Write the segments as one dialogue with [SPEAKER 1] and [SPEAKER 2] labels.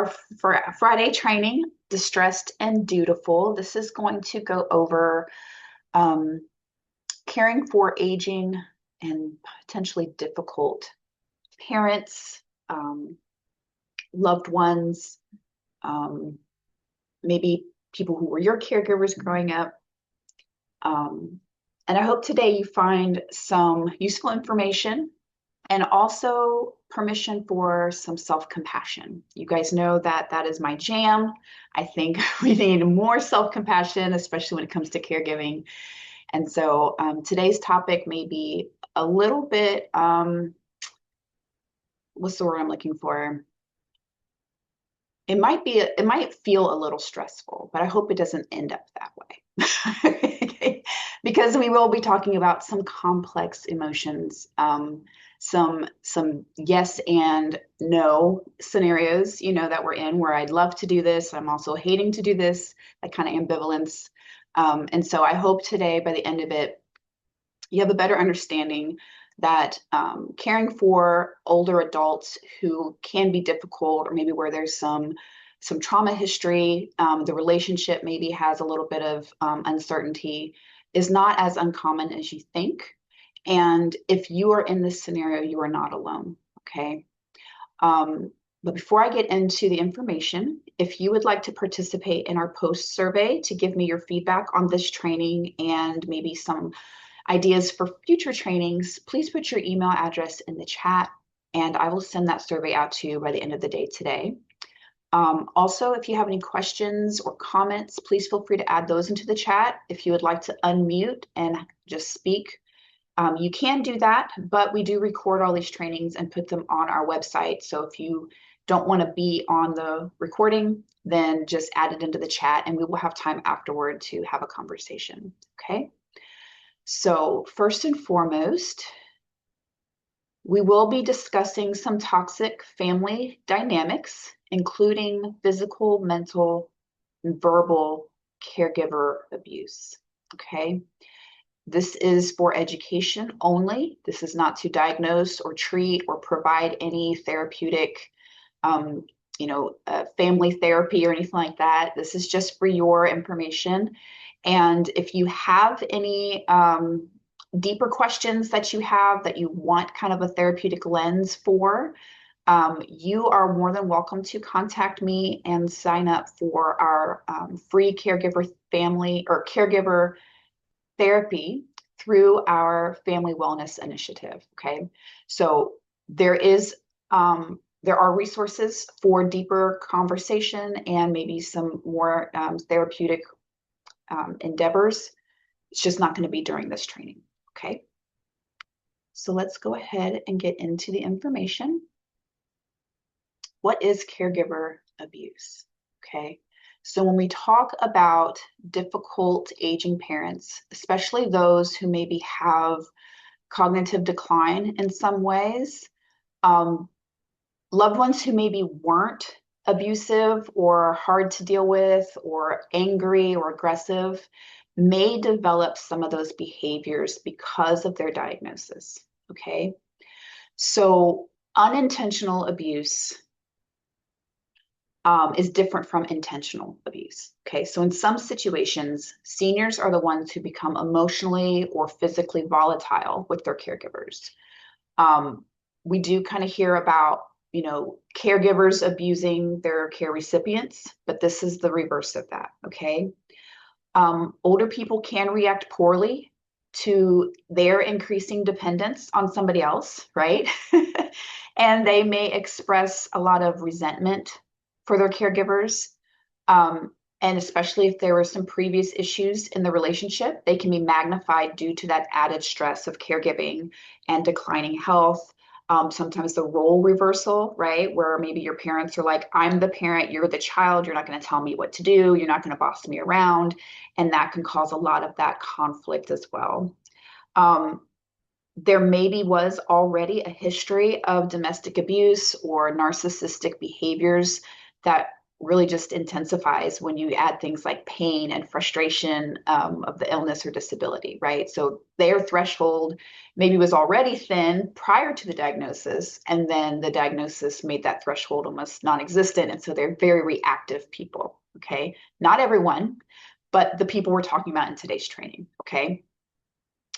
[SPEAKER 1] our for Friday training, Distressed and Dutiful. This is going to go over um, caring for aging and potentially difficult parents, um, loved ones, um, maybe people who were your caregivers growing up. Um, and I hope today you find some useful information and also permission for some self-compassion. You guys know that that is my jam. I think we need more self-compassion, especially when it comes to caregiving. And so today's topic may be a little bit, what's the word I'm looking for? It might feel a little stressful, but I hope it doesn't end up that way. Okay? Because we will be talking about some complex emotions, some yes and no scenarios, that we're in where I'd love to do this. I'm also hating to do this, that kind of ambivalence. And so I hope today, by the end of it, you have a better understanding that caring for older adults who can be difficult, or maybe where there's some trauma history, the relationship maybe has a little bit of uncertainty, is not as uncommon as you think. And if you are in this scenario, you are not alone. Okay. But before I get into the information, if you would like to participate in our post survey to give me your feedback on this training and maybe some ideas for future trainings, please put your email address in the chat and I will send that survey out to you by the end of the day today. Also, if you have any questions or comments, please feel free to add those into the chat. If you would like to unmute and just speak, you can do that, but we do record all these trainings and put them on our website. So if you don't want to be on the recording, then just add it into the chat and we will have time afterward to have a conversation, okay? So first and foremost, we will be discussing some toxic family dynamics, including physical, mental, and verbal caregiver abuse, okay? This is for education only. This is not to diagnose or treat or provide any therapeutic, family therapy or anything like that. This is just for your information. And if you have any deeper questions that you have that you want kind of a therapeutic lens for, you are more than welcome to contact me and sign up for our free caregiver family or caregiver therapy through our family wellness initiative. Okay, so there are resources for deeper conversation and maybe some more therapeutic endeavors. It's just not going to be during this training. Okay, so let's go ahead and get into the information. What is caregiver abuse? Okay, so when we talk about difficult aging parents, especially those who maybe have cognitive decline in some ways, loved ones who maybe weren't abusive or hard to deal with or angry or aggressive may develop some of those behaviors because of their diagnosis. Okay, so unintentional abuse is different from intentional abuse. Okay, so in some situations, seniors are the ones who become emotionally or physically volatile with their caregivers. We do kind of hear about, caregivers abusing their care recipients, but this is the reverse of that. Okay, older people can react poorly to their increasing dependence on somebody else, right? And they may express a lot of resentment for their caregivers. And especially if there were some previous issues in the relationship, they can be magnified due to that added stress of caregiving and declining health. Sometimes the role reversal, right? Where maybe your parents are like, I'm the parent, you're the child, you're not going to tell me what to do, you're not going to boss me around. And that can cause a lot of that conflict as well. There maybe was already a history of domestic abuse or narcissistic behaviors that really just intensifies when you add things like pain and frustration of the illness or disability, right? So their threshold maybe was already thin prior to the diagnosis, and then the diagnosis made that threshold almost non-existent. And so they're very reactive people, okay? Not everyone, but the people we're talking about in today's training, okay?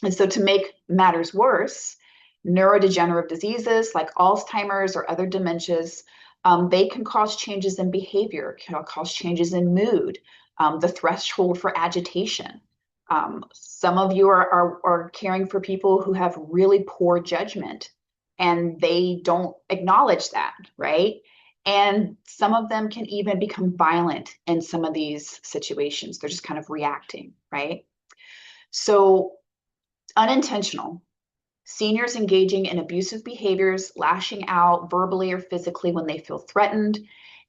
[SPEAKER 1] And so to make matters worse, neurodegenerative diseases like Alzheimer's or other dementias, they can cause changes in behavior, can cause changes in mood, the threshold for agitation. Some of you are caring for people who have really poor judgment and they don't acknowledge that, right? And some of them can even become violent in some of these situations. They're just kind of reacting, right? So unintentional. Seniors engaging in abusive behaviors, lashing out verbally or physically when they feel threatened.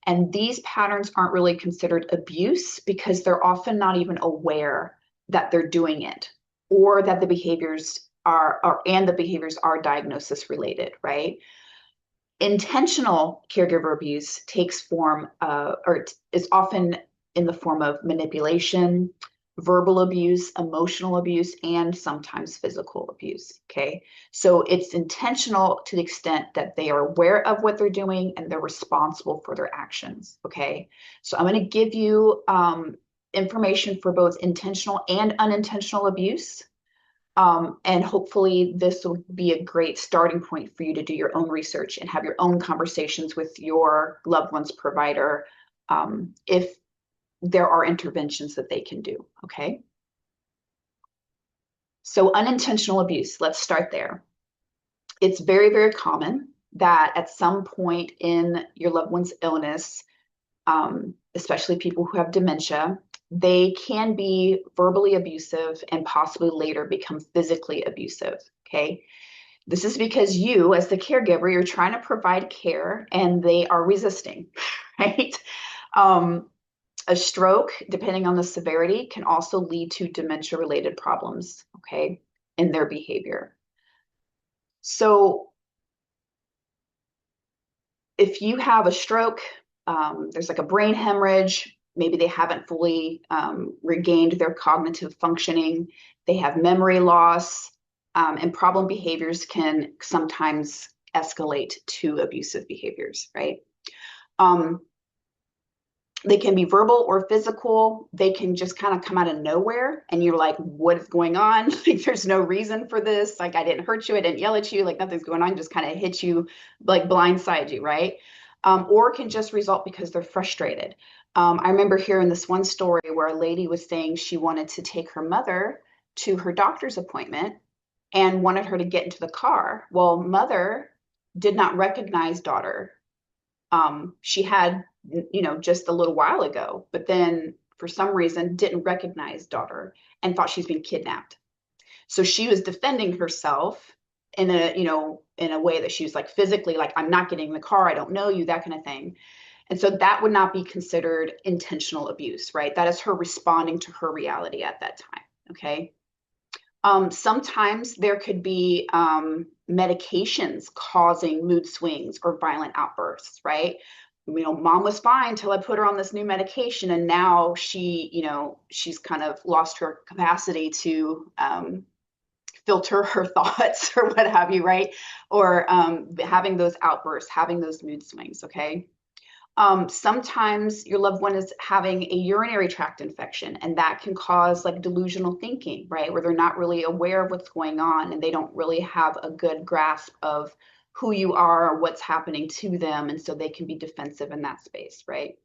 [SPEAKER 1] And these patterns aren't really considered abuse because they're often not even aware that they're doing it or that the behaviors are diagnosis related, right? Intentional caregiver abuse takes form or is often in the form of manipulation, verbal abuse, emotional abuse, and sometimes physical abuse. Okay. So it's intentional to the extent that they are aware of what they're doing and they're responsible for their actions. Okay. So I'm going to give you information for both intentional and unintentional abuse. And hopefully this will be a great starting point for you to do your own research and have your own conversations with your loved one's provider if there are interventions that they can do, okay? So unintentional abuse, let's start there. It's very, very common that at some point in your loved one's illness, especially people who have dementia, they can be verbally abusive and possibly later become physically abusive, okay? This is because you, as the caregiver, you're trying to provide care and they are resisting, right? A stroke, depending on the severity, can also lead to dementia-related problems, okay, in their behavior. So if you have a stroke, there's like a brain hemorrhage, maybe they haven't fully regained their cognitive functioning, they have memory loss, and problem behaviors can sometimes escalate to abusive behaviors, right? They can be verbal or physical. They can just kind of come out of nowhere and you're like, what is going on? Like, there's no reason for this. Like, I didn't hurt you. I didn't yell at you. Like, nothing's going on. Just kind of hit you, like blindside you, right? Or can just result because they're frustrated. I remember hearing this one story where a lady was saying she wanted to take her mother to her doctor's appointment and wanted her to get into the car. Well, mother did not recognize daughter. She had, just a little while ago, but then for some reason didn't recognize daughter and thought she's been kidnapped. So she was defending herself in a way that she was like physically like, I'm not getting in the car, I don't know you, that kind of thing. And so that would not be considered intentional abuse, right? That is her responding to her reality at that time. Okay. Sometimes there could be medications causing mood swings or violent outbursts, right? Mom was fine until I put her on this new medication, and now she's kind of lost her capacity to filter her thoughts or what have you, right? Or having those outbursts, having those mood swings, okay? Sometimes your loved one is having a urinary tract infection, and that can cause like delusional thinking, right? Where they're not really aware of what's going on and they don't really have a good grasp of who you are or what's happening to them. And so they can be defensive in that space, right?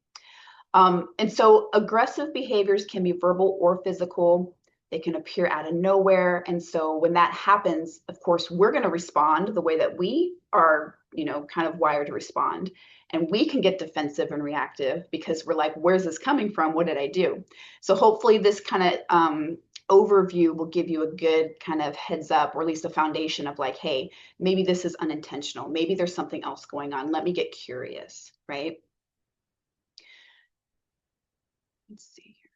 [SPEAKER 1] And so aggressive behaviors can be verbal or physical. They can appear out of nowhere. And so when that happens, of course, we're going to respond the way that we are, kind of wired to respond. And we can get defensive and reactive because we're like, where's this coming from? What did I do? So hopefully this kind of overview will give you a good kind of heads up, or at least a foundation of like, hey, maybe this is unintentional. Maybe there's something else going on. Let me get curious, right? Let's see here.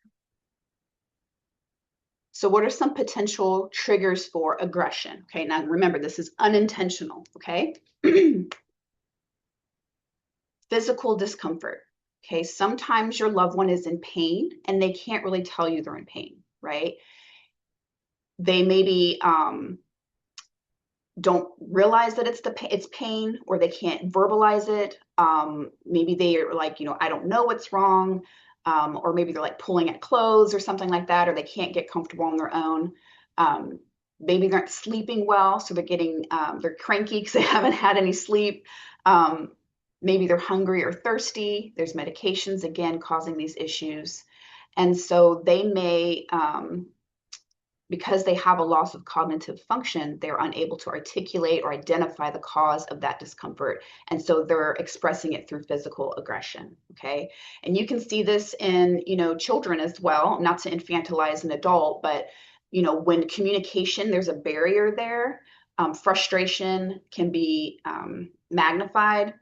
[SPEAKER 1] So what are some potential triggers for aggression? Okay, now remember, this is unintentional, okay? Physical discomfort. Okay, sometimes your loved one is in pain and they can't really tell you they're in pain, right? They maybe don't realize that it's pain, or they can't verbalize it. Maybe they are like, I don't know what's wrong, or maybe they're like pulling at clothes or something like that, or they can't get comfortable on their own. Um, Maybe they're not sleeping well, so they're cranky because they haven't had any sleep. Um, Maybe they're hungry or thirsty. There's medications again causing these issues, and so they may because they have a loss of cognitive function, they're unable to articulate or identify the cause of that discomfort. And so they're expressing it through physical aggression. Okay. And you can see this in, children as well, not to infantilize an adult, but, when communication, there's a barrier there, frustration can be magnified,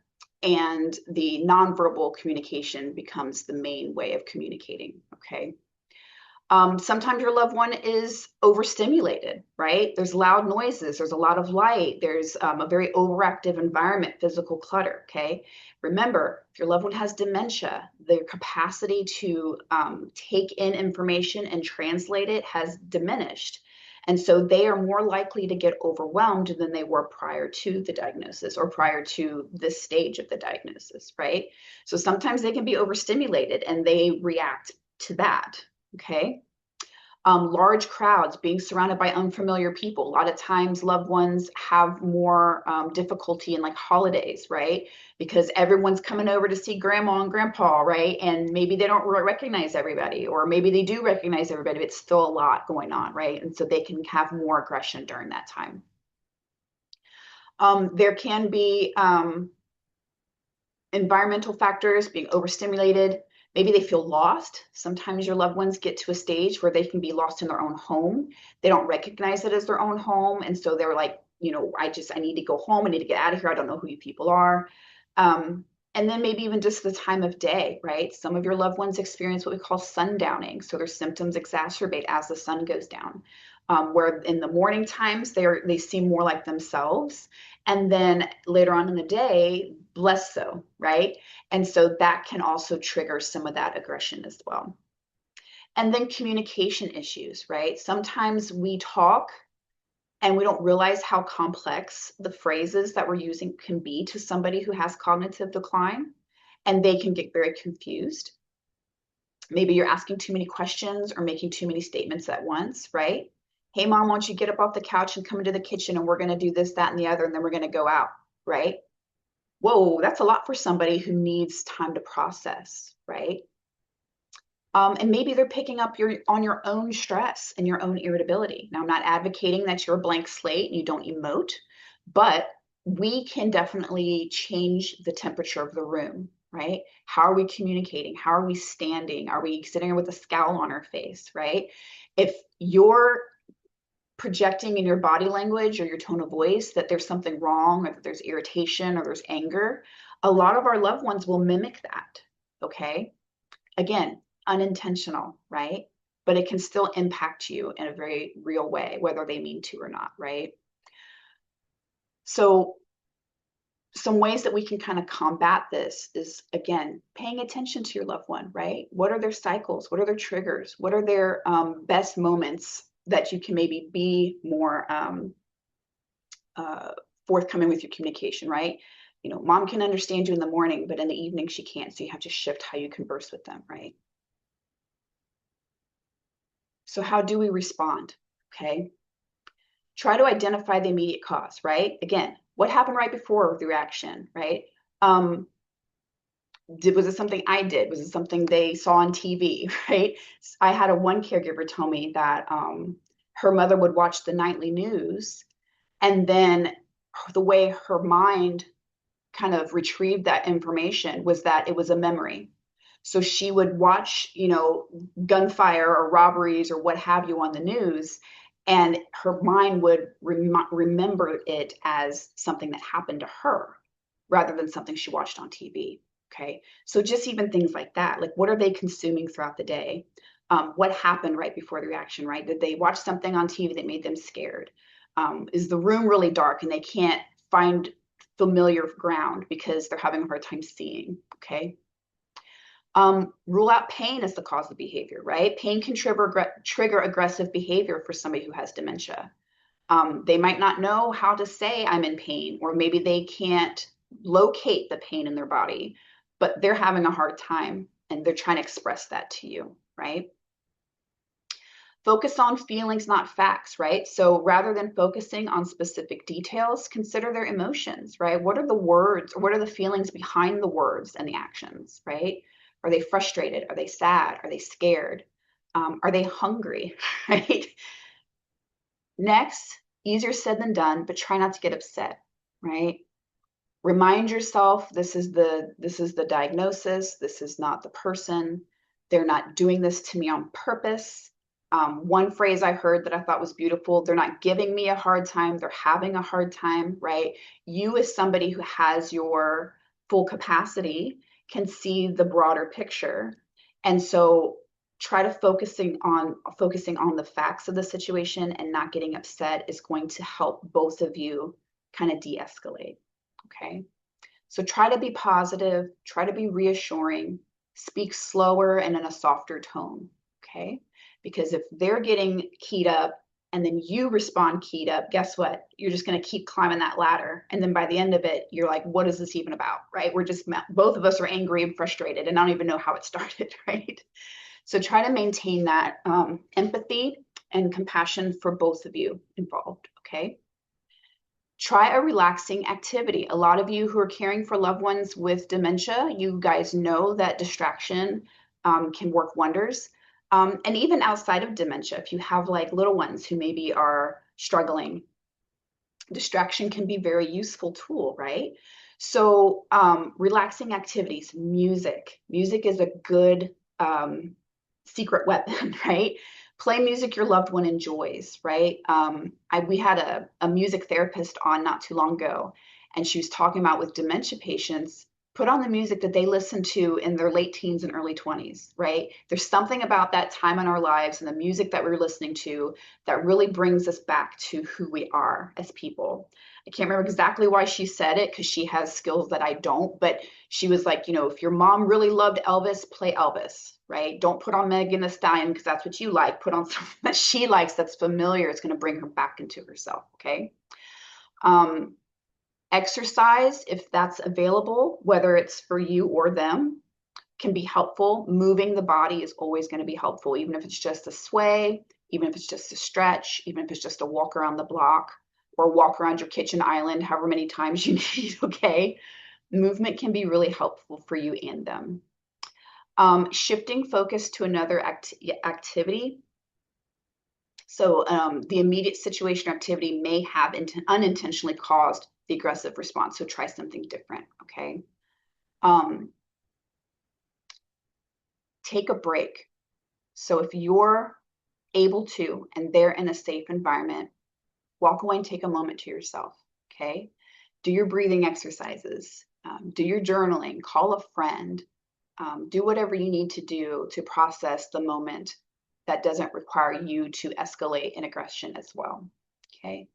[SPEAKER 1] and the nonverbal communication becomes the main way of communicating. Okay. Sometimes your loved one is overstimulated, right? There's loud noises, there's a lot of light, there's a very overactive environment, physical clutter, okay? Remember, if your loved one has dementia, their capacity to take in information and translate it has diminished. And so they are more likely to get overwhelmed than they were prior to the diagnosis or prior to this stage of the diagnosis, right? So sometimes they can be overstimulated and they react to that. Okay. Large crowds, being surrounded by unfamiliar people. A lot of times, loved ones have more difficulty in like holidays, right? Because everyone's coming over to see grandma and grandpa, right? And maybe they don't recognize everybody, or maybe they do recognize everybody, but it's still a lot going on, right? And so they can have more aggression during that time. There can be environmental factors, being overstimulated. Maybe they feel lost. Sometimes your loved ones get to a stage where they can be lost in their own home. They don't recognize it as their own home. And so they're like, I need to go home. I need to get out of here. I don't know who you people are. And then maybe even just the time of day, right? Some of your loved ones experience what we call sundowning. So their symptoms exacerbate as the sun goes down. Where in the morning times they seem more like themselves, and then later on in the day, less so, right? And so that can also trigger some of that aggression as well. And then communication issues, right? Sometimes we talk and we don't realize how complex the phrases that we're using can be to somebody who has cognitive decline, and they can get very confused. Maybe you're asking too many questions or making too many statements at once, right? Hey, mom, why don't you get up off the couch and come into the kitchen and we're going to do this, that, and the other, and then we're going to go out, right? Whoa, that's a lot for somebody who needs time to process, right? And maybe they're picking up on your own stress and your own irritability. Now, I'm not advocating that you're a blank slate and you don't emote, but we can definitely change the temperature of the room, right? How are we communicating? How are we standing? Are we sitting there with a scowl on our face, right? If you're projecting in your body language or your tone of voice that there's something wrong, or that there's irritation or there's anger, a lot of our loved ones will mimic that, okay? Again, unintentional, right? But it can still impact you in a very real way, whether they mean to or not, right? So some ways that we can kind of combat this is, again, paying attention to your loved one, right? What are their cycles? What are their triggers? What are their best moments that you can maybe be more forthcoming with your communication, right? Mom can understand you in the morning, but in the evening she can't. So you have to shift how you converse with them, right? So how do we respond? Okay. Try to identify the immediate cause, right? Again, what happened right before the reaction, right? Was it something I did? Was it something they saw on TV, right? I had one caregiver tell me that her mother would watch the nightly news, and then the way her mind kind of retrieved that information was that it was a memory. So she would watch, gunfire or robberies or what have you on the news, and her mind would remember it as something that happened to her rather than something she watched on TV. Okay. So just even things like that, like what are they consuming throughout the day? What happened right before the reaction, right? Did they watch something on TV that made them scared? Is the room really dark and they can't find familiar ground because they're having a hard time seeing? Okay. Rule out pain as the cause of behavior, right? Pain can trigger aggressive behavior for somebody who has dementia. They might not know how to say I'm in pain, or maybe they can't locate the pain in their body, but they're having a hard time and they're trying to express that to you, right? Focus on feelings, not facts, right? So rather than focusing on specific details, consider their emotions, right? What are the words, or what are the feelings behind the words and the actions, right? Are they frustrated? Are they sad? Are they scared? Are they hungry, right? Next, easier said than done, but try not to get upset, right? Remind yourself this is the diagnosis, this is not the person. They're not doing this to me on purpose. One phrase I heard that I thought was beautiful, they're not giving me a hard time, they're having a hard time, right? You, as somebody who has your full capacity, can see the broader picture. And so try to focusing on the facts of the situation and not getting upset is going to help both of you kind of de-escalate. Okay. So try to be positive, try to be reassuring, speak slower and in a softer tone. Okay. Because if they're getting keyed up and then you respond keyed up, guess what? You're just going to keep climbing that ladder. And then by the end of it, you're like, what is this even about? Right. We're just, both of us are angry and frustrated and I don't even know how it started. Right. So try to maintain that empathy and compassion for both of you involved. Okay. Try a relaxing activity. A lot of you who are caring for loved ones with dementia, you guys know that distraction can work wonders. And even outside of dementia, if you have like little ones who maybe are struggling, distraction can be a very useful tool, right? So relaxing activities, music is a good secret weapon, right? Play music your loved one enjoys, right? We had a music therapist on not too long ago, and she was talking about with dementia patients, put on the music that they listen to in their late teens and early 20s, right? There's something about that time in our lives and the music that we're listening to that really brings us back to who we are as people. I can't remember exactly why she said it because she has skills that I don't, but she was like, if your mom really loved Elvis, play Elvis, right? Don't put on Megan Thee Stallion because that's what you like. Put on something that she likes that's familiar. It's going to bring her back into herself, okay? Exercise, if that's available, whether it's for you or them, can be helpful. Moving the body is always going to be helpful, even if it's just a sway, even if it's just a stretch, even if it's just a walk around the block or walk around your kitchen island, however many times you need, okay? Movement can be really helpful for you and them. Shifting focus to another activity. So the immediate situation or activity may have unintentionally caused the aggressive response. So try something different, okay? Take a break. So if you're able to, and they're in a safe environment, walk away and take a moment to yourself, okay? Do your breathing exercises, do your journaling, call a friend, do whatever you need to do to process the moment that doesn't require you to escalate in aggression as well, okay?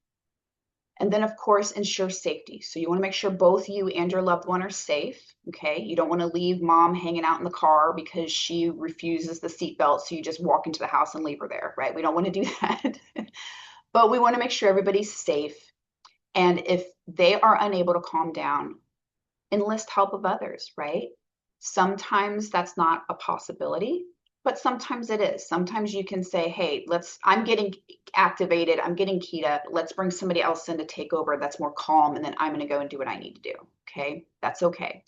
[SPEAKER 1] And then, of course, ensure safety. So you want to make sure both you and your loved one are safe, okay? You don't want to leave mom hanging out in the car because she refuses the seatbelt, so you just walk into the house and leave her there, right? We don't want to do that. But we want to make sure everybody's safe. And if they are unable to calm down, enlist help of others, right? Sometimes that's not a possibility, but sometimes it is. Sometimes you can say, hey, I'm getting activated, I'm getting keyed up, let's bring somebody else in to take over that's more calm, and then I'm going to go and do what I need to do. Okay, that's okay.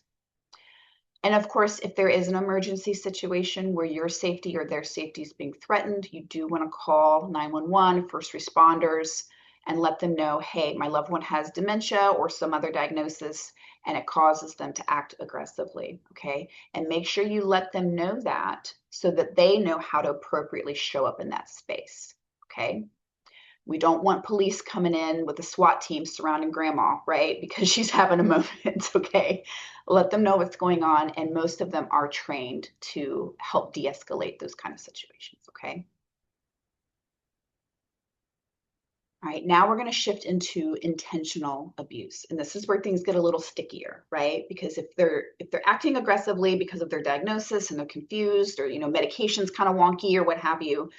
[SPEAKER 1] And of course, if there is an emergency situation where your safety or their safety is being threatened, you do want to call 911, first responders, and let them know, hey, my loved one has dementia or some other diagnosis, and it causes them to act aggressively, okay? And make sure you let them know that so that they know how to appropriately show up in that space, okay? We don't want police coming in with a SWAT team surrounding grandma, right? Because she's having a moment, okay? Let them know what's going on, and most of them are trained to help de-escalate those kind of situations, okay? All right, now we're going to shift into intentional abuse. And this is where things get a little stickier, right? Because if they're acting aggressively because of their diagnosis and they're confused, or medication's kind of wonky or what have you,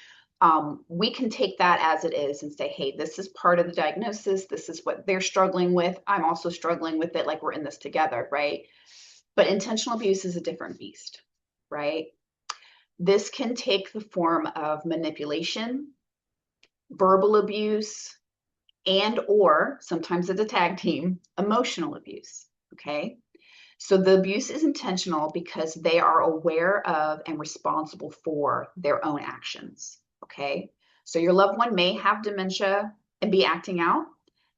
[SPEAKER 1] we can take that as it is and say, hey, this is part of the diagnosis. This is what they're struggling with. I'm also struggling with it. Like, we're in this together, right? But intentional abuse is a different beast, right? This can take the form of manipulation, verbal abuse, and or sometimes it's a tag team, emotional abuse. Okay. So the abuse is intentional because they are aware of and responsible for their own actions. Okay. So your loved one may have dementia and be acting out.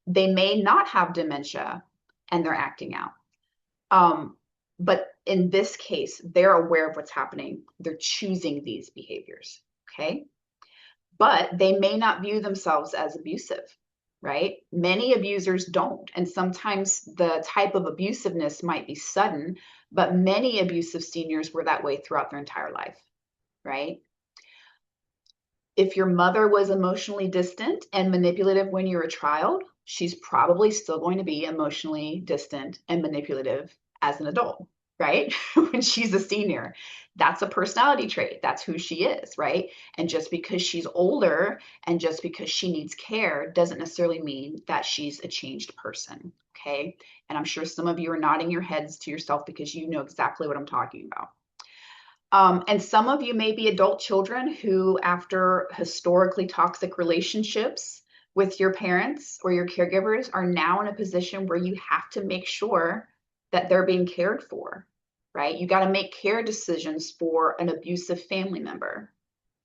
[SPEAKER 1] They may not have dementia and they're acting out. But in this case, they're aware of what's happening. They're choosing these behaviors. Okay. But they may not view themselves as abusive, right? Many abusers don't. And sometimes the type of abusiveness might be sudden, but many abusive seniors were that way throughout their entire life, right? If your mother was emotionally distant and manipulative when you're a child, she's probably still going to be emotionally distant and manipulative as an adult, right? When she's a senior. That's a personality trait. That's who she is, right? And just because she's older and just because she needs care doesn't necessarily mean that she's a changed person, okay? And I'm sure some of you are nodding your heads to yourself because you know exactly what I'm talking about. And some of you may be adult children who, after historically toxic relationships with your parents or your caregivers, are now in a position where you have to make sure that they're being cared for, right? You got to make care decisions for an abusive family member.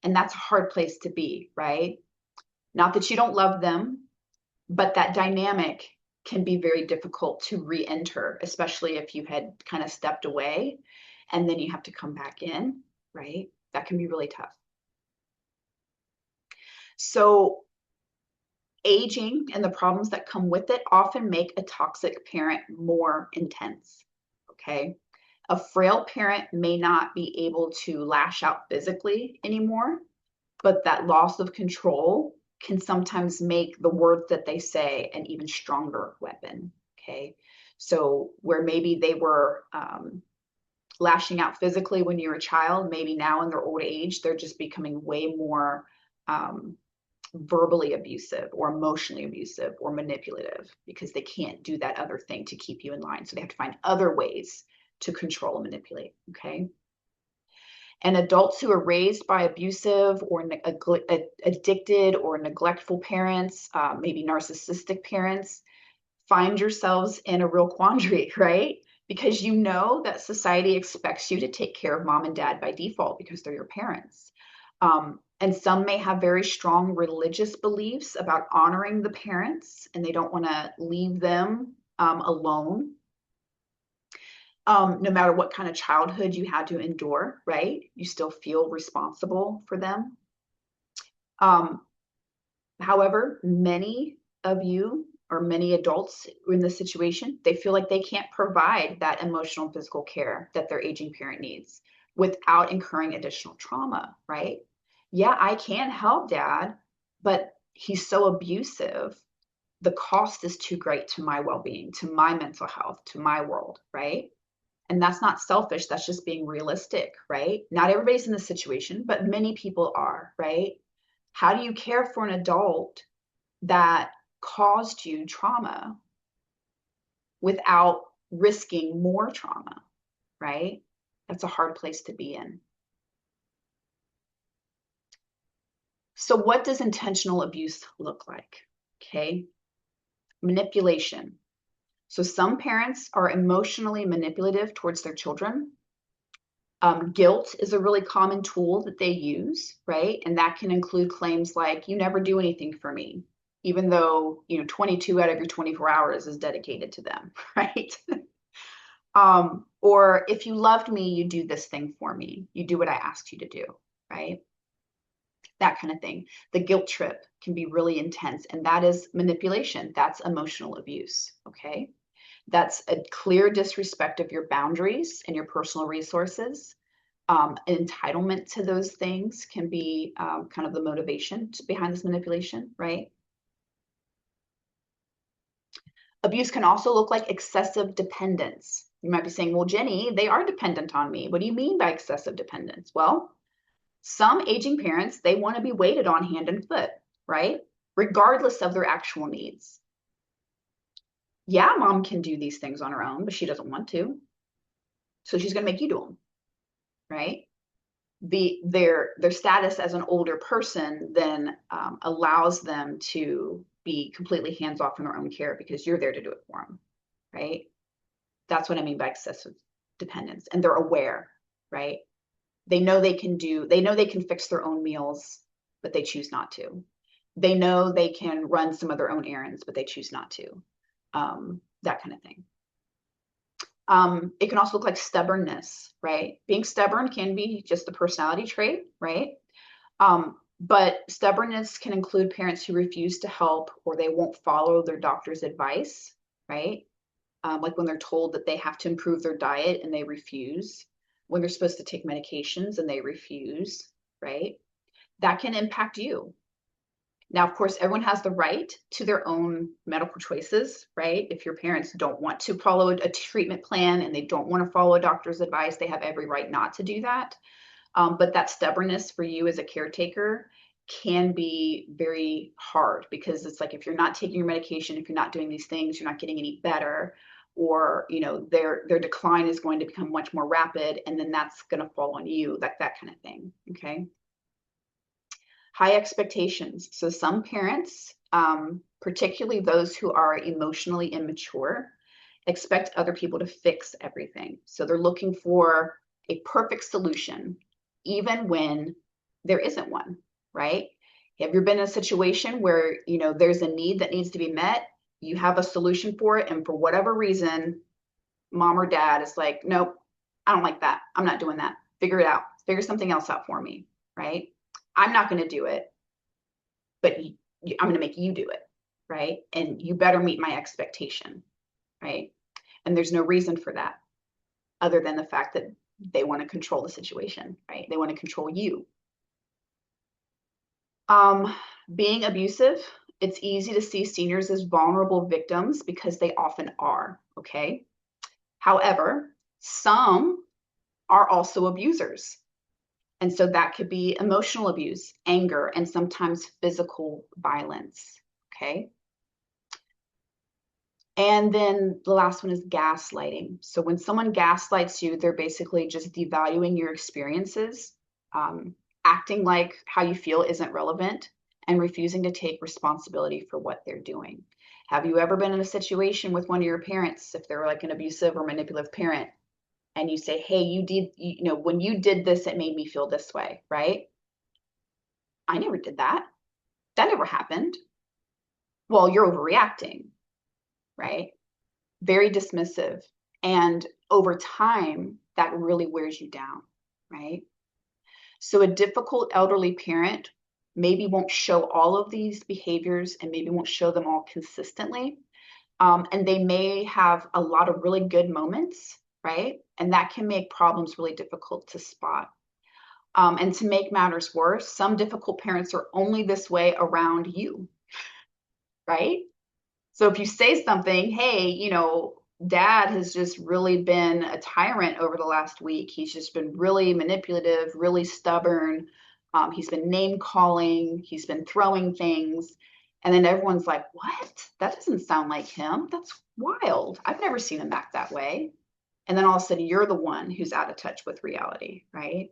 [SPEAKER 1] And that's a hard place to be, right? Not that you don't love them, but that dynamic can be very difficult to re-enter, especially if you had kind of stepped away and then you have to come back in, right? That can be really tough. So aging and the problems that come with it often make a toxic parent more intense, okay? A frail parent may not be able to lash out physically anymore, but that loss of control can sometimes make the words that they say an even stronger weapon, okay? So where maybe they were lashing out physically when you were a child, maybe now in their old age, they're just becoming way more verbally abusive or emotionally abusive or manipulative because they can't do that other thing to keep you in line. So they have to find other ways to control and manipulate, okay? And adults who are raised by abusive or addicted or neglectful parents, maybe narcissistic parents, find yourselves in a real quandary, right? Because you know that society expects you to take care of mom and dad by default because they're your parents. And some may have very strong religious beliefs about honoring the parents, and they don't want to leave them alone. No matter what kind of childhood you had to endure, right? You still feel responsible for them. However, many of you or many adults in this situation, they feel like they can't provide that emotional and physical care that their aging parent needs without incurring additional trauma, right? Yeah, I can help dad, but he's so abusive. The cost is too great to my well-being, to my mental health, to my world, right? And that's not selfish. That's just being realistic, right? Not everybody's in this situation, but many people are, right? How do you care for an adult that caused you trauma without risking more trauma, right? That's a hard place to be in. So what does intentional abuse look like? Okay. Manipulation. So some parents are emotionally manipulative towards their children. Guilt is a really common tool that they use, right? And that can include claims like, you never do anything for me, even though, 22 out of your 24 hours is dedicated to them, right? Or if you loved me, you do this thing for me. You do what I asked you to do, right? That kind of thing. The guilt trip can be really intense, and that is manipulation. That's emotional abuse, okay? That's a clear disrespect of your boundaries and your personal resources. Entitlement to those things can be kind of the motivation behind this manipulation, right? Abuse can also look like excessive dependence. You might be saying, well, Jenny, they are dependent on me. What do you mean by excessive dependence? Well, some aging parents, they want to be waited on hand and foot, right? Regardless of their actual needs. Yeah, mom can do these things on her own, but she doesn't want to. So she's going to make you do them, right? Their status as an older person then allows them to be completely hands off in their own care because you're there to do it for them, right? That's what I mean by excessive dependence. And they're aware, right? They know they can fix their own meals, but they choose not to. They know they can run some of their own errands, but they choose not to. That kind of thing. It can also look like stubbornness, right? Being stubborn can be just a personality trait, right? But stubbornness can include parents who refuse to help or they won't follow their doctor's advice, right? Like when they're told that they have to improve their diet and they refuse, when they're supposed to take medications and they refuse, right? That can impact you. Now, of course, everyone has the right to their own medical choices, right? If your parents don't want to follow a treatment plan and they don't want to follow a doctor's advice, they have every right not to do that. But that stubbornness for you as a caretaker can be very hard because it's like if you're not taking your medication, if you're not doing these things, you're not getting any better, or their decline is going to become much more rapid, and then that's going to fall on you, that kind of thing. Okay. High expectations. So some parents, particularly those who are emotionally immature, expect other people to fix everything. So they're looking for a perfect solution, even when there isn't one, right? Have you been in a situation where, there's a need that needs to be met, you have a solution for it, and for whatever reason, mom or dad is like, nope, I don't like that. I'm not doing that. Figure it out. Figure something else out for me, right? I'm not going to do it, but I'm going to make you do it, right? And you better meet my expectation, right? And there's no reason for that other than the fact that they want to control the situation, right? They want to control you. Being abusive, it's easy to see seniors as vulnerable victims because they often are, okay? However, some are also abusers. And so that could be emotional abuse, anger, and sometimes physical violence, okay? And then the last one is gaslighting. So when someone gaslights you, they're basically just devaluing your experiences, acting like how you feel isn't relevant, and refusing to take responsibility for what they're doing. Have you ever been in a situation with one of your parents, if they're like an abusive or manipulative parent, and you say, hey, when you did this, it made me feel this way, right? I never did that. That never happened. Well, you're overreacting, right? Very dismissive. And over time, that really wears you down, right? So a difficult elderly parent maybe won't show all of these behaviors and maybe won't show them all consistently. And they may have a lot of really good moments, right? And that can make problems really difficult to spot. And to make matters worse, some difficult parents are only this way around you, right? So if you say something, hey, dad has just really been a tyrant over the last week. He's just been really manipulative, really stubborn. He's been name calling, he's been throwing things. And then everyone's like, what? That doesn't sound like him. That's wild. I've never seen him act that way. And then all of a sudden you're the one who's out of touch with reality, right?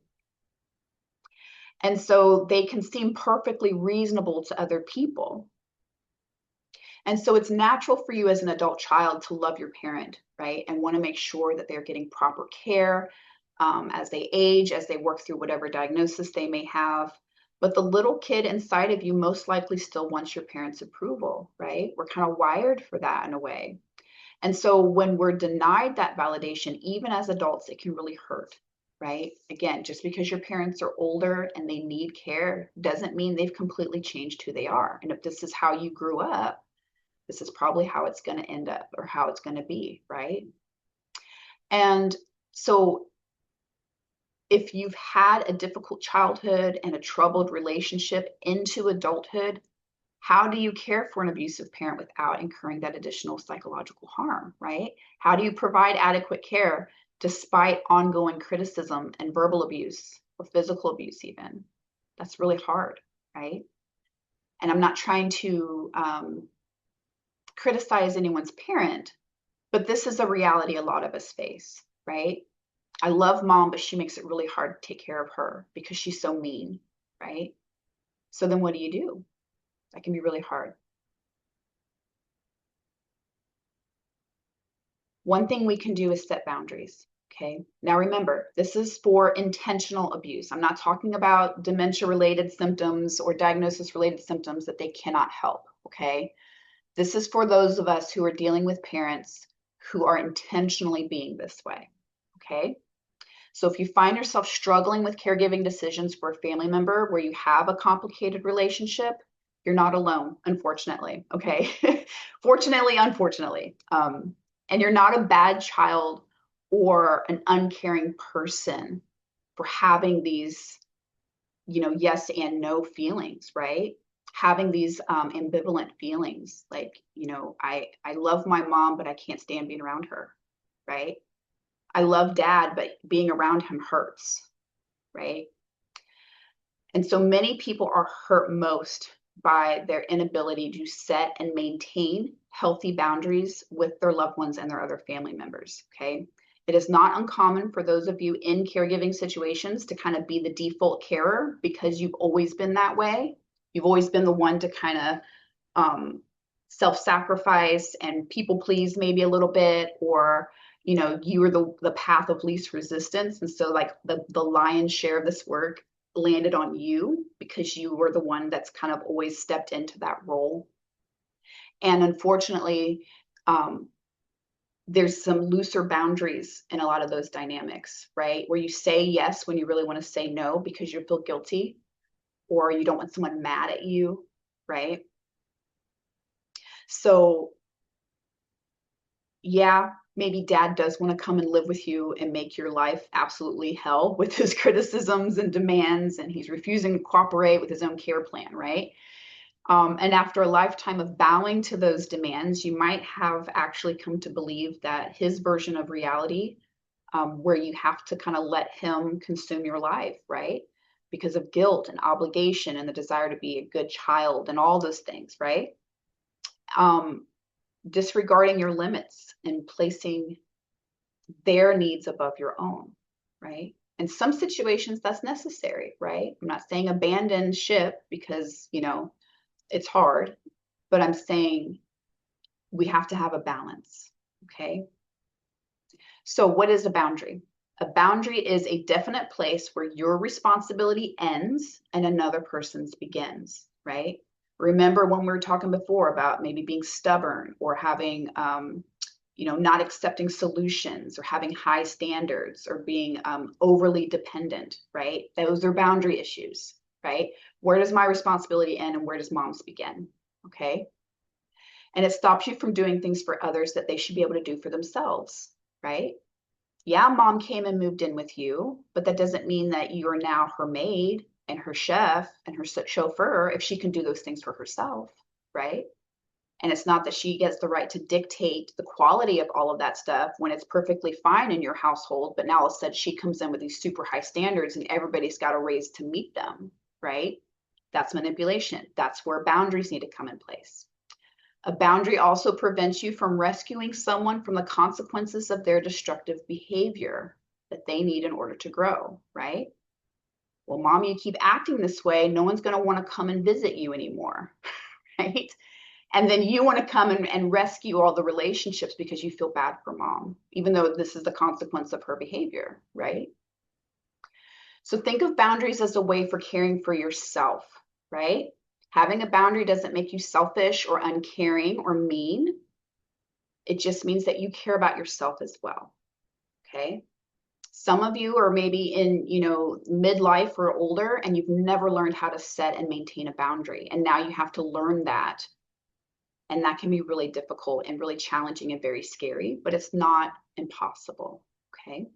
[SPEAKER 1] And so they can seem perfectly reasonable to other people. And so it's natural for you as an adult child to love your parent, right? And want to make sure that they're getting proper care as they age, as they work through whatever diagnosis they may have. But the little kid inside of you most likely still wants your parents' approval, right? We're kind of wired for that in a way. And so when we're denied that validation, even as adults, it can really hurt, right? Again, just because your parents are older and they need care doesn't mean they've completely changed who they are. And if this is how you grew up, this is probably how it's going to end up or how it's going to be, right? And so if you've had a difficult childhood and a troubled relationship into adulthood, How do you care for an abusive parent without incurring that additional psychological harm, right? How do you provide adequate care despite ongoing criticism and verbal abuse or physical abuse even? That's really hard, right? And I'm not trying to criticize anyone's parent, but this is a reality a lot of us face, right? I love mom, but she makes it really hard to take care of her because she's so mean, right? So then what do you do? That can be really hard. One thing we can do is set boundaries. Okay. Now remember, this is for intentional abuse. I'm not talking about dementia related symptoms or diagnosis related symptoms that they cannot help. Okay. This is for those of us who are dealing with parents who are intentionally being this way. Okay. So if you find yourself struggling with caregiving decisions for a family member where you have a complicated relationship, you're not alone, unfortunately. Okay. Fortunately, unfortunately. And you're not a bad child or an uncaring person for having these, yes and no feelings, right? Having these ambivalent feelings like, I love my mom, but I can't stand being around her, right? I love dad, but being around him hurts, right? And so many people are hurt most by their inability to set and maintain healthy boundaries with their loved ones and their other family members. Okay. It is not uncommon for those of you in caregiving situations to kind of be the default carer because you've always been that way. You've always been the one to kind of self-sacrifice and people please maybe a little bit, or you were the path of least resistance. And so like the lion's share of this work landed on you because you were the one that's kind of always stepped into that role. And unfortunately, there's some looser boundaries in a lot of those dynamics, right? Where you say yes when you really want to say no because you feel guilty or you don't want someone mad at you, right? So yeah, maybe dad does want to come and live with you and make your life absolutely hell with his criticisms and demands, and he's refusing to cooperate with his own care plan, right? And after a lifetime of bowing to those demands, you might have actually come to believe that his version of reality, where you have to kind of let him consume your life, right? Because of guilt and obligation and the desire to be a good child and all those things, right? Disregarding your limits and placing their needs above your own, right? In some situations, that's necessary, right? I'm not saying abandon ship because, it's hard, but I'm saying we have to have a balance, okay? So what is a boundary? A boundary is a definite place where your responsibility ends and another person's begins, right? Remember when we were talking before about maybe being stubborn or having, not accepting solutions or having high standards or being overly dependent, right? Those are boundary issues, right? Where does my responsibility end and where does mom's begin? Okay. And it stops you from doing things for others that they should be able to do for themselves, right? Yeah, mom came and moved in with you, but that doesn't mean that you are now her maid and her chef and her chauffeur if she can do those things for herself, right? And it's not that she gets the right to dictate the quality of all of that stuff when it's perfectly fine in your household, but now all of a sudden she comes in with these super high standards and everybody's got to raise to meet them, right? That's manipulation. That's where boundaries need to come in place. A boundary also prevents you from rescuing someone from the consequences of their destructive behavior that they need in order to grow, right? Well, mom, you keep acting this way, no one's going to want to come and visit you anymore, right? And then you want to come and rescue all the relationships because you feel bad for mom, even though this is the consequence of her behavior, right? So think of boundaries as a way for caring for yourself, right? Having a boundary doesn't make you selfish or uncaring or mean. It just means that you care about yourself as well, okay? Some of you are maybe in, midlife or older, and you've never learned how to set and maintain a boundary. And now you have to learn that. And that can be really difficult and really challenging and very scary, but it's not impossible, okay?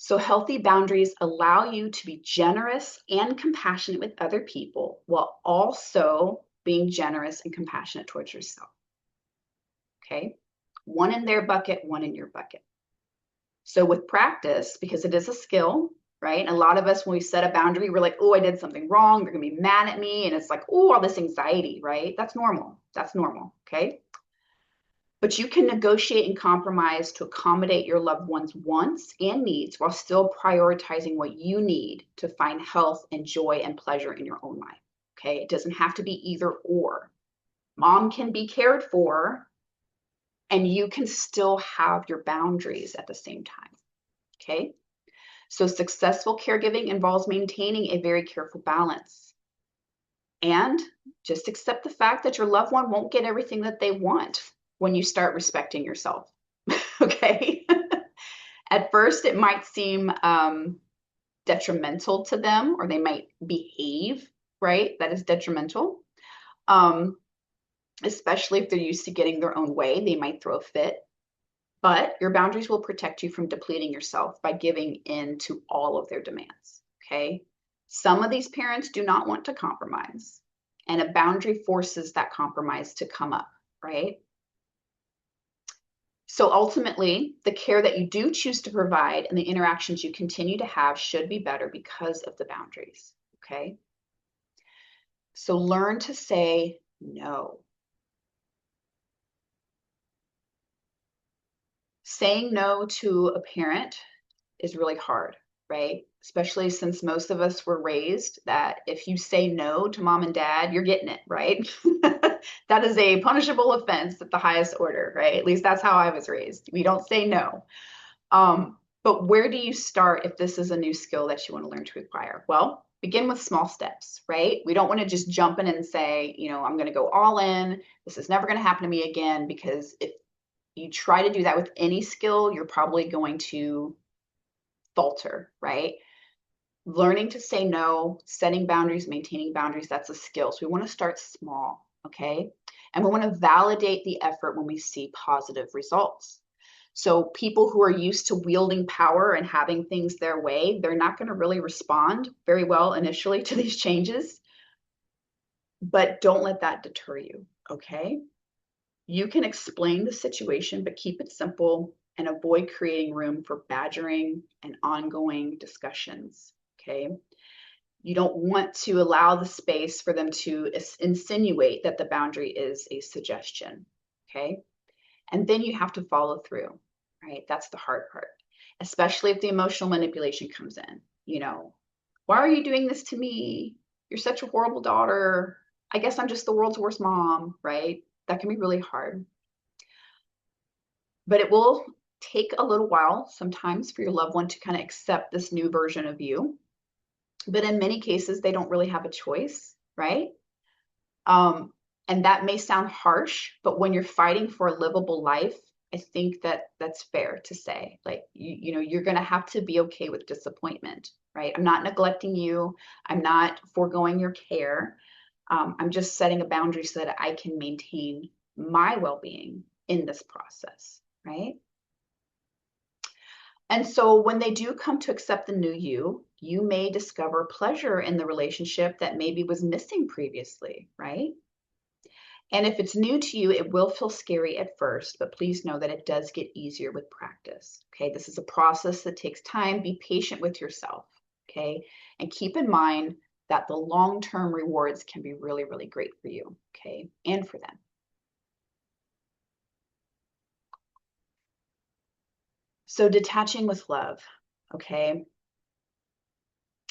[SPEAKER 1] So healthy boundaries allow you to be generous and compassionate with other people while also being generous and compassionate towards yourself. Okay? One in their bucket, one in your bucket. So with practice, because it is a skill, right? And a lot of us, when we set a boundary, we're like, oh, I did something wrong. They're going to be mad at me. And it's like, oh, all this anxiety, right? That's normal. That's normal. Okay? But you can negotiate and compromise to accommodate your loved one's wants and needs while still prioritizing what you need to find health and joy and pleasure in your own life. Okay? It doesn't have to be either or. Mom can be cared for, and you can still have your boundaries at the same time. Okay? So successful caregiving involves maintaining a very careful balance. And just accept the fact that your loved one won't get everything that they want when you start respecting yourself. Okay? At first, it might seem detrimental to them, or they might behave, right? That is detrimental. Especially if they're used to getting their own way, they might throw a fit. But your boundaries will protect you from depleting yourself by giving in to all of their demands. Okay? Some of these parents do not want to compromise, and a boundary forces that compromise to come up, right? So ultimately, the care that you do choose to provide and the interactions you continue to have should be better because of the boundaries. Okay? So learn to say no. Saying no to a parent is really hard, right? Especially since most of us were raised that if you say no to mom and dad, you're getting it, right? That is a punishable offense at the highest order, right? At least that's how I was raised. We don't say no. But where do you start if this is a new skill that you want to learn to acquire? Well, begin with small steps, right? We don't want to just jump in and say, I'm going to go all in. This is never going to happen to me again, because if you try to do that with any skill, you're probably going to falter, right? Learning to say no, setting boundaries, maintaining boundaries, that's a skill. So we want to start small, okay? And we want to validate the effort when we see positive results. So people who are used to wielding power and having things their way, they're not going to really respond very well initially to these changes. But don't let that deter you, okay? You can explain the situation, but keep it simple and avoid creating room for badgering and ongoing discussions, okay? You don't want to allow the space for them to insinuate that the boundary is a suggestion, okay? And then you have to follow through, right? That's the hard part, especially if the emotional manipulation comes in. Why are you doing this to me? You're such a horrible daughter. I guess I'm just the world's worst mom, right? That can be really hard. But it will take a little while sometimes for your loved one to kind of accept this new version of you. But in many cases, they don't really have a choice, right? And that may sound harsh, but when you're fighting for a livable life, I think that that's fair to say. Like, you're going to have to be okay with disappointment, right? I'm not neglecting you. I'm not foregoing your care. I'm just setting a boundary so that I can maintain my well-being in this process, right? And so when they do come to accept the new you, you may discover pleasure in the relationship that maybe was missing previously, right? And if it's new to you, it will feel scary at first, but please know that it does get easier with practice. Okay, this is a process that takes time. Be patient with yourself. Okay, and keep in mind that the long-term rewards can be really, really great for you. Okay, and for them. So detaching with love. Okay,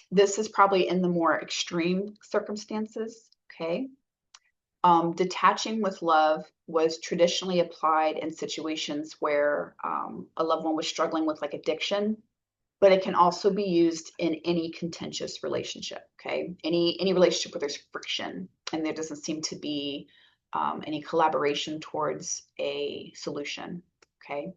[SPEAKER 1] this is probably in the more extreme circumstances. Okay. Detaching with love was traditionally applied in situations where a loved one was struggling with like addiction, but it can also be used in any contentious relationship, okay? Any relationship where there's friction and there doesn't seem to be any collaboration towards a solution, okay?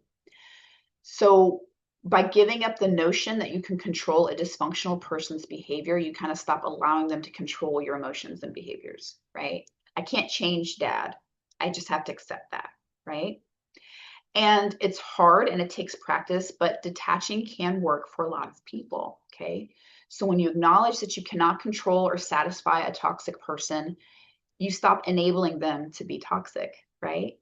[SPEAKER 1] So by giving up the notion that you can control a dysfunctional person's behavior, you kind of stop allowing them to control your emotions and behaviors, right? I can't change dad. I just have to accept that, right? And it's hard and it takes practice, but detaching can work for a lot of people, okay? So when you acknowledge that you cannot control or satisfy a toxic person, you stop enabling them to be toxic, right?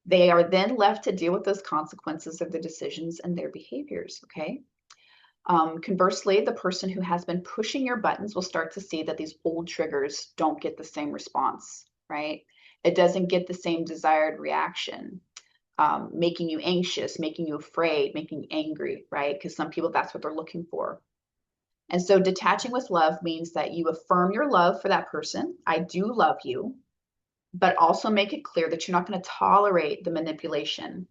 [SPEAKER 1] They are then left to deal with those consequences of their decisions and their behaviors, okay? Conversely, the person who has been pushing your buttons will start to see that these old triggers don't get the same response, right? It doesn't get the same desired reaction, making you anxious, making you afraid, making you angry, right? Because some people, that's what they're looking for. And so detaching with love means that you affirm your love for that person. I do love you, but also make it clear that you're not going to tolerate the manipulation,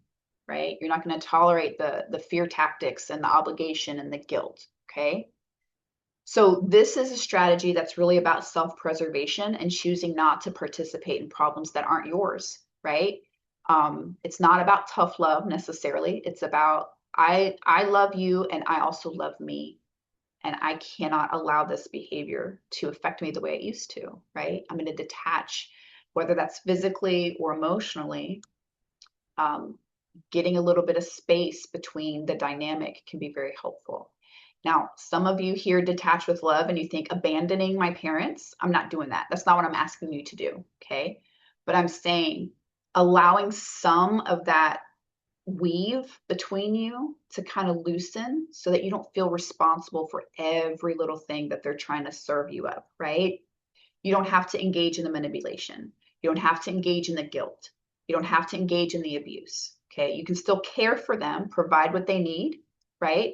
[SPEAKER 1] right? You're not going to tolerate the fear tactics and the obligation and the guilt, okay? So this is a strategy that's really about self-preservation and choosing not to participate in problems that aren't yours, right? It's not about tough love necessarily. It's about I love you and I also love me. And I cannot allow this behavior to affect me the way it used to, right? I'm going to detach, whether that's physically or emotionally. Getting a little bit of space between the dynamic can be very helpful. Now, some of you here detach with love and you think abandoning my parents. I'm not doing that. That's not what I'm asking you to do, okay? But I'm saying allowing some of that weave between you to kind of loosen so that you don't feel responsible for every little thing that they're trying to serve you up, right? You don't have to engage in the manipulation. You don't have to engage in the guilt. You don't have to engage in the abuse. Okay. You can still care for them, provide what they need, right?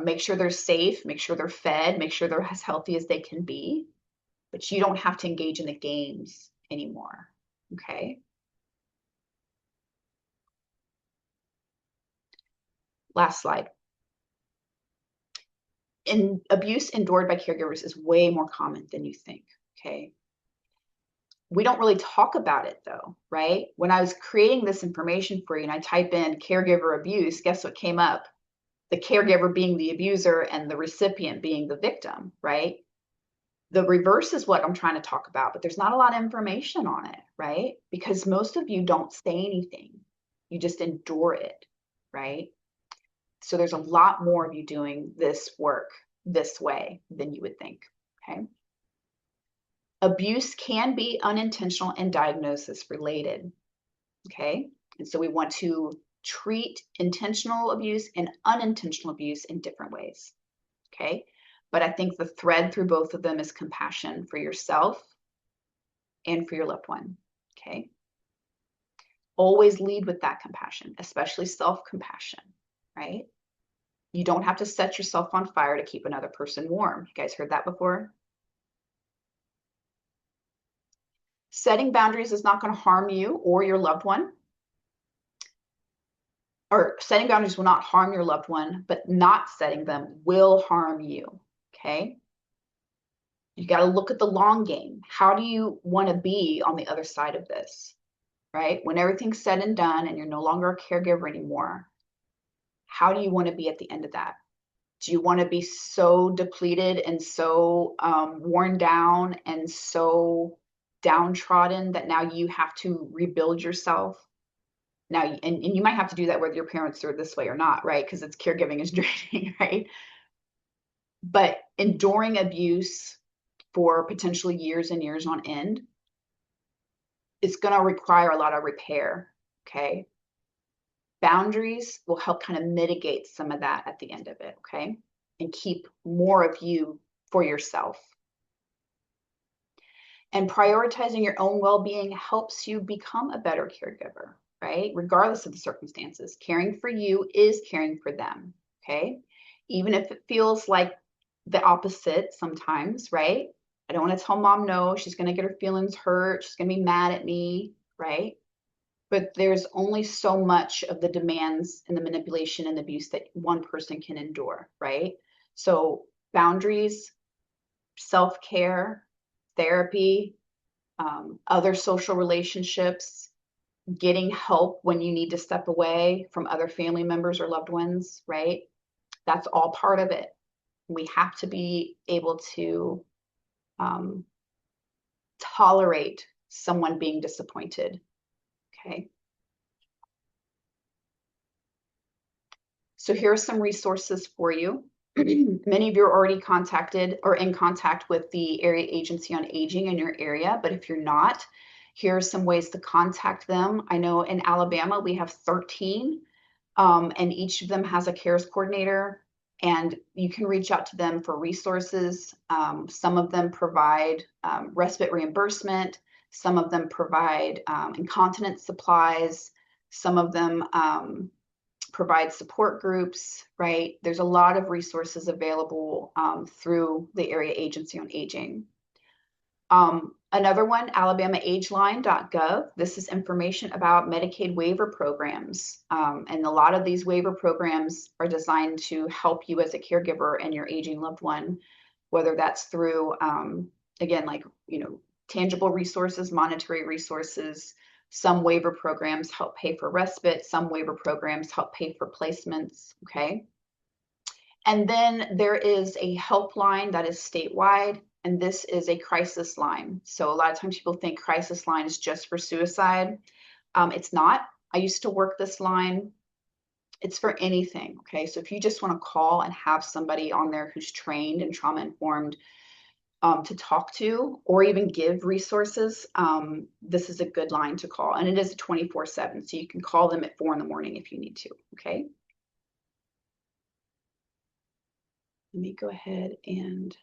[SPEAKER 1] Make sure they're safe, make sure they're fed, make sure they're as healthy as they can be. But you don't have to engage in the games anymore. Okay. Last slide. Abuse endured by caregivers is way more common than you think. Okay. We don't really talk about it though, right? When I was creating this information for you and I type in caregiver abuse, guess what came up? The caregiver being the abuser and the recipient being the victim, right? The reverse is what I'm trying to talk about, but there's not a lot of information on it, right? Because most of you don't say anything. You just endure it, right? So there's a lot more of you doing this work this way than you would think, okay? Abuse can be unintentional and diagnosis related. Okay. And so we want to treat intentional abuse and unintentional abuse in different ways. Okay. But I think the thread through both of them is compassion for yourself and for your loved one. Okay. Always lead with that compassion, especially self-compassion, right? You don't have to set yourself on fire to keep another person warm. You guys heard that before? Setting boundaries is not going to harm you or your loved one. Or setting boundaries will not harm your loved one, but not setting them will harm you. Okay. You got to look at the long game. How do you want to be on the other side of this? Right? When everything's said and done and you're no longer a caregiver anymore, how do you want to be at the end of that? Do you want to be so depleted and so worn down and so downtrodden that now you have to rebuild yourself? Now, and you might have to do that whether your parents are this way or not, right? Because it's caregiving is draining, right? But enduring abuse for potentially years and years on end, it's going to require a lot of repair, okay? Boundaries will help kind of mitigate some of that at the end of it, okay? And keep more of you for yourself. And prioritizing your own well-being helps you become a better caregiver, right? Regardless of the circumstances. Caring for you is caring for them, okay? Even if it feels like the opposite sometimes, right? I don't want to tell mom no, she's going to get her feelings hurt, she's going to be mad at me, right? But there's only so much of the demands and the manipulation and abuse that one person can endure, right? So boundaries, self-care, therapy, other social relationships, getting help when you need to step away from other family members or loved ones, right? That's all part of it. We have to be able to tolerate someone being disappointed, okay? So here are some resources for you. Many of you are already contacted or in contact with the Area Agency on Aging in your area, but if you're not, here are some ways to contact them. I know in Alabama we have 13, and each of them has a CARES coordinator, and you can reach out to them for resources. Some of them provide respite reimbursement. Some of them provide incontinence supplies. Some of them provide support groups, right? There's a lot of resources available through the Area Agency on Aging. Another one, alabamaageline.gov. This is information about Medicaid waiver programs. And a lot of these waiver programs are designed to help you as a caregiver and your aging loved one, whether that's through, again, like, tangible resources, monetary resources. Some waiver programs help pay for respite. Some waiver programs help pay for placements, okay? And then there is a helpline that is statewide, and this is a crisis line. So a lot of times people think crisis line is just for suicide. It's not. I used to work this line. It's for anything, okay? So if you just want to call and have somebody on there who's trained and trauma informed to talk to, or even give resources, this is a good line to call. And it is a 24/7, so you can call them at 4 in the morning if you need to, okay? Let me go ahead and